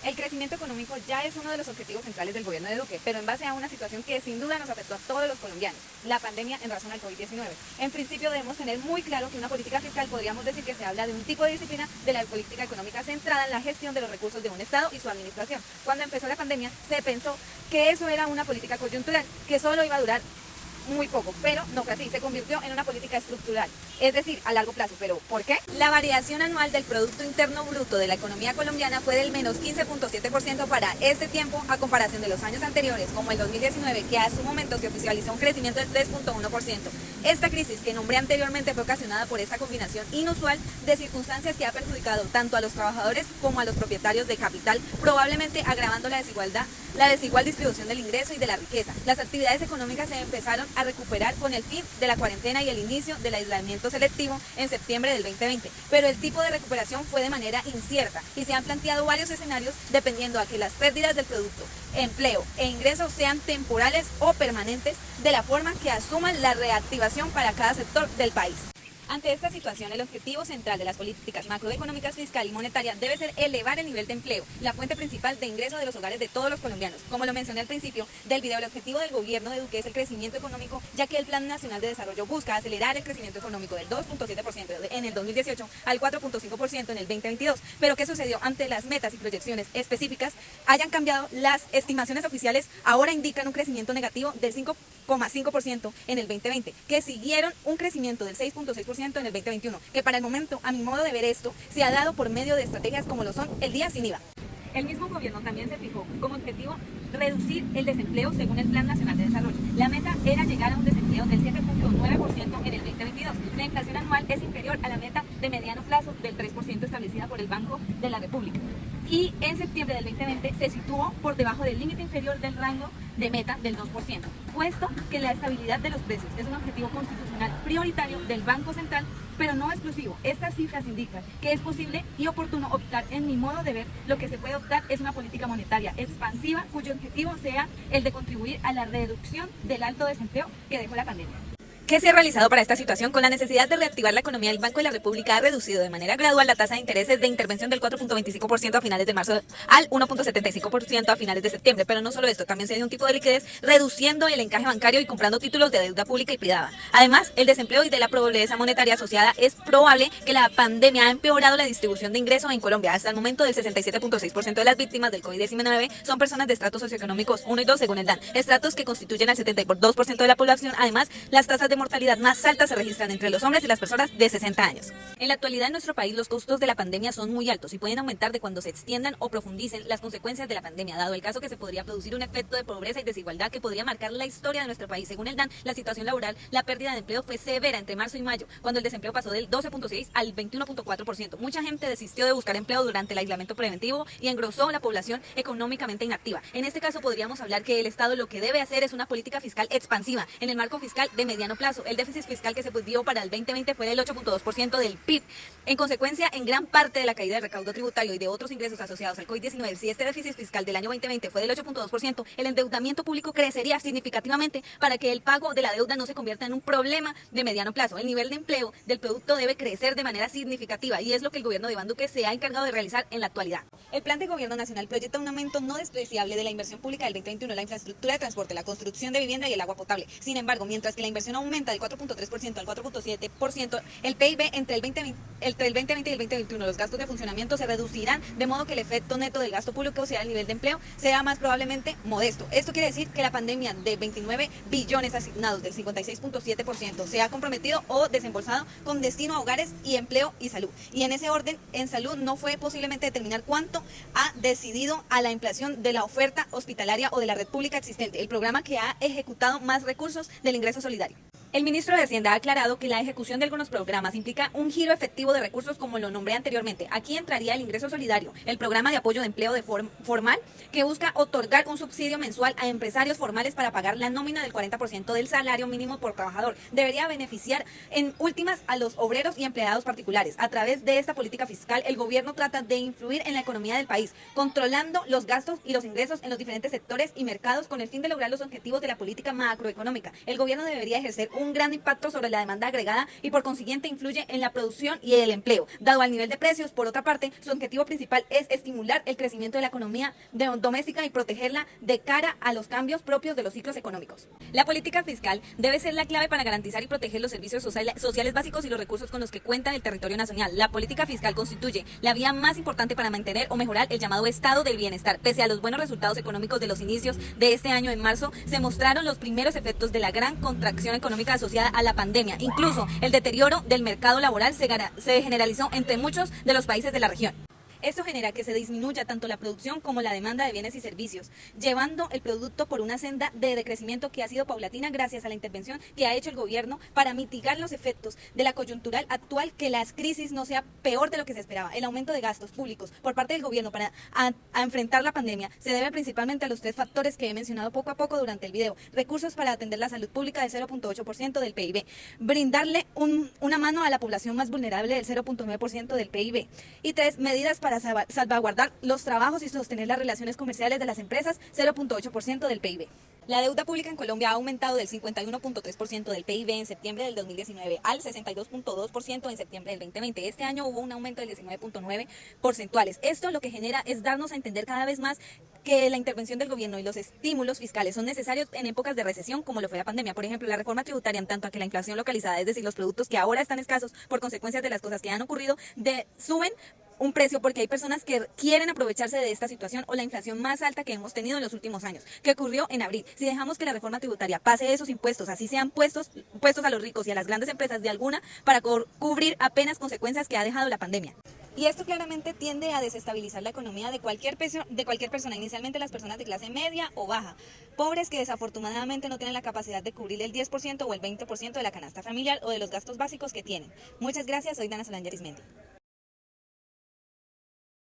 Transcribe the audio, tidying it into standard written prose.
El crecimiento económico ya es uno de los objetivos centrales del gobierno de Duque, pero en base a una situación que sin duda nos afectó a todos los colombianos, la pandemia en razón al COVID-19. En principio debemos tener muy claro que una política fiscal podríamos decir que se habla de un tipo de disciplina de la política económica centrada en la gestión de los recursos de un Estado y su administración. Cuando empezó la pandemia se pensó que eso era una política coyuntural, que solo iba a durar muy poco, pero no fue así, se convirtió en una política estructural, es decir, a largo plazo. ¿Pero por qué? La variación anual del Producto Interno Bruto de la economía colombiana fue del menos 15.7% para este tiempo a comparación de los años anteriores, como el 2019, que a su momento se oficializó un crecimiento del 3.1%. Esta crisis que nombré anteriormente fue ocasionada por esta combinación inusual de circunstancias que ha perjudicado tanto a los trabajadores como a los propietarios de capital, probablemente agravando la desigual distribución del ingreso y de la riqueza. Las actividades económicas se empezaron a recuperar con el fin de la cuarentena y el inicio del aislamiento selectivo en septiembre del 2020, pero el tipo de recuperación fue de manera incierta y se han planteado varios escenarios dependiendo a que las pérdidas del producto, empleo e ingresos sean temporales o permanentes, de la forma que asuman la reactivación para cada sector del país. Ante esta situación, el objetivo central de las políticas macroeconómicas, fiscal y monetaria debe ser elevar el nivel de empleo, la fuente principal de ingreso de los hogares de todos los colombianos. Como lo mencioné al principio del video, el objetivo del gobierno de Duque es el crecimiento económico, ya que el Plan Nacional de Desarrollo busca acelerar el crecimiento económico del 2.7% en el 2018 al 4.5% en el 2022. Pero ¿qué sucedió? Ante las metas y proyecciones específicas hayan cambiado, las estimaciones oficiales ahora indican un crecimiento negativo del 5.5% en el 2020, que siguieron un crecimiento del 6.6% en el 2021, que para el momento, a mi modo de ver esto, se ha dado por medio de estrategias como lo son el día sin IVA. El mismo gobierno también se fijó como objetivo reducir el desempleo según el Plan Nacional de Desarrollo. La meta era llegar a un desempleo del 7.9% en el 2022. La inflación anual es inferior a la meta de mediano plazo del 3% establecida por el Banco de la República. Y en septiembre del 2020 se situó por debajo del límite inferior del rango de meta del 2%, puesto que la estabilidad de los precios es un objetivo constitucional prioritario del Banco Central, pero no exclusivo. Estas cifras indican que es posible y oportuno optar, en mi modo de ver, lo que se puede optar es una política monetaria expansiva cuyo objetivo sea el de contribuir a la reducción del alto desempleo que dejó la pandemia. ¿Qué se ha realizado para esta situación? Con la necesidad de reactivar la economía, el Banco de la República ha reducido de manera gradual la tasa de intereses de intervención del 4.25% a finales de marzo al 1.75% a finales de septiembre. Pero no solo esto, también se dio un tipo de liquidez reduciendo el encaje bancario y comprando títulos de deuda pública y privada. Además, el desempleo y de la pobreza monetaria asociada, es probable que la pandemia ha empeorado la distribución de ingresos en Colombia. Hasta el momento, del 67.6% de las víctimas del COVID-19 son personas de estratos socioeconómicos 1 y 2 según el DAN, estratos que constituyen al 72% de la población. Además, las tasas de mortalidad más altas se registran entre los hombres y las personas de 60 años. En la actualidad en nuestro país los costos de la pandemia son muy altos y pueden aumentar de cuando se extiendan o profundicen las consecuencias de la pandemia, dado el caso que se podría producir un efecto de pobreza y desigualdad que podría marcar la historia de nuestro país. Según el DAN, la situación laboral, la pérdida de empleo fue severa entre marzo y mayo, cuando el desempleo pasó del 12.6 al 21.4%. Mucha gente desistió de buscar empleo durante el aislamiento preventivo y engrosó la población económicamente inactiva. En este caso podríamos hablar que el Estado lo que debe hacer es una política fiscal expansiva en el marco fiscal de mediano plazo. El déficit fiscal que se dio para el 2020 fue del 8.2% del PIB. En consecuencia, en gran parte de la caída del recaudo tributario y de otros ingresos asociados al COVID-19, si este déficit fiscal del año 2020 fue del 8.2%, el endeudamiento público crecería significativamente para que el pago de la deuda no se convierta en un problema de mediano plazo. El nivel de empleo del producto debe crecer de manera significativa y es lo que el gobierno de Iván Duque se ha encargado de realizar en la actualidad. El plan de gobierno nacional proyecta un aumento no despreciable de la inversión pública del 2021, la infraestructura de transporte, la construcción de vivienda y el agua potable. Sin embargo, mientras que la inversión aumenta del 4.3% al 4.7%, el PIB entre el 2020 y el 2021, los gastos de funcionamiento se reducirán, de modo que el efecto neto del gasto público, o sea, el nivel de empleo, será más probablemente modesto. Esto quiere decir que la pandemia de 29 billones asignados del 56.7% se ha comprometido o desembolsado con destino a hogares y empleo y salud. Y en ese orden, en salud no fue posiblemente determinar cuánto ha decidido a la inflación de la oferta hospitalaria o de la red pública existente, el programa que ha ejecutado más recursos del ingreso solidario. El ministro de Hacienda ha aclarado que la ejecución de algunos programas implica un giro efectivo de recursos, como lo nombré anteriormente. Aquí entraría el ingreso solidario, el programa de apoyo de empleo formal, que busca otorgar un subsidio mensual a empresarios formales para pagar la nómina del 40% del salario mínimo por trabajador. Debería beneficiar en últimas a los obreros y empleados particulares. A través de esta política fiscal, el gobierno trata de influir en la economía del país, controlando los gastos y los ingresos en los diferentes sectores y mercados con el fin de lograr los objetivos de la política macroeconómica. El gobierno debería ejercer un un gran impacto sobre la demanda agregada y por consiguiente influye en la producción y el empleo. Dado al nivel de precios, por otra parte, su objetivo principal es estimular el crecimiento de la economía doméstica y protegerla de cara a los cambios propios de los ciclos económicos. La política fiscal debe ser la clave para garantizar y proteger los servicios sociales básicos y los recursos con los que cuenta el territorio nacional. La política fiscal constituye la vía más importante para mantener o mejorar el llamado estado del bienestar. Pese a los buenos resultados económicos de los inicios de este año, en marzo, se mostraron los primeros efectos de la gran contracción económica asociada a la pandemia. Incluso el deterioro del mercado laboral se generalizó entre muchos de los países de la región. Esto genera que se disminuya tanto la producción como la demanda de bienes y servicios, llevando el producto por una senda de decrecimiento que ha sido paulatina gracias a la intervención que ha hecho el gobierno para mitigar los efectos de la coyuntural actual, que las crisis no sea peor de lo que se esperaba. El aumento de gastos públicos por parte del gobierno para enfrentar la pandemia se debe principalmente a los tres factores que he mencionado poco a poco durante el video: recursos para atender la salud pública del 0.8% del PIB, brindarle una mano a la población más vulnerable del 0.9% del PIB, y tres, medidas para salvaguardar los trabajos y sostener las relaciones comerciales de las empresas, 0.8% del PIB. La deuda pública en Colombia ha aumentado del 51.3% del PIB en septiembre del 2019 al 62.2% en septiembre del 2020. Este año hubo un aumento del 19.9 porcentuales. Esto lo que genera es darnos a entender cada vez más que la intervención del gobierno y los estímulos fiscales son necesarios en épocas de recesión como lo fue la pandemia. Por ejemplo, la reforma tributaria, en tanto a que la inflación localizada, es decir, los productos que ahora están escasos por consecuencias de las cosas que han ocurrido, suben un precio porque hay personas que quieren aprovecharse de esta situación, o la inflación más alta que hemos tenido en los últimos años, que ocurrió en abril. Si dejamos que la reforma tributaria pase esos impuestos, así sean puestos a los ricos y a las grandes empresas de alguna, para cubrir apenas consecuencias que ha dejado la pandemia. Y esto claramente tiende a desestabilizar la economía de cualquier persona, inicialmente las personas de clase media o baja, pobres que desafortunadamente no tienen la capacidad de cubrir el 10% o el 20% de la canasta familiar o de los gastos básicos que tienen. Muchas gracias, soy Dana Solange Arismendi.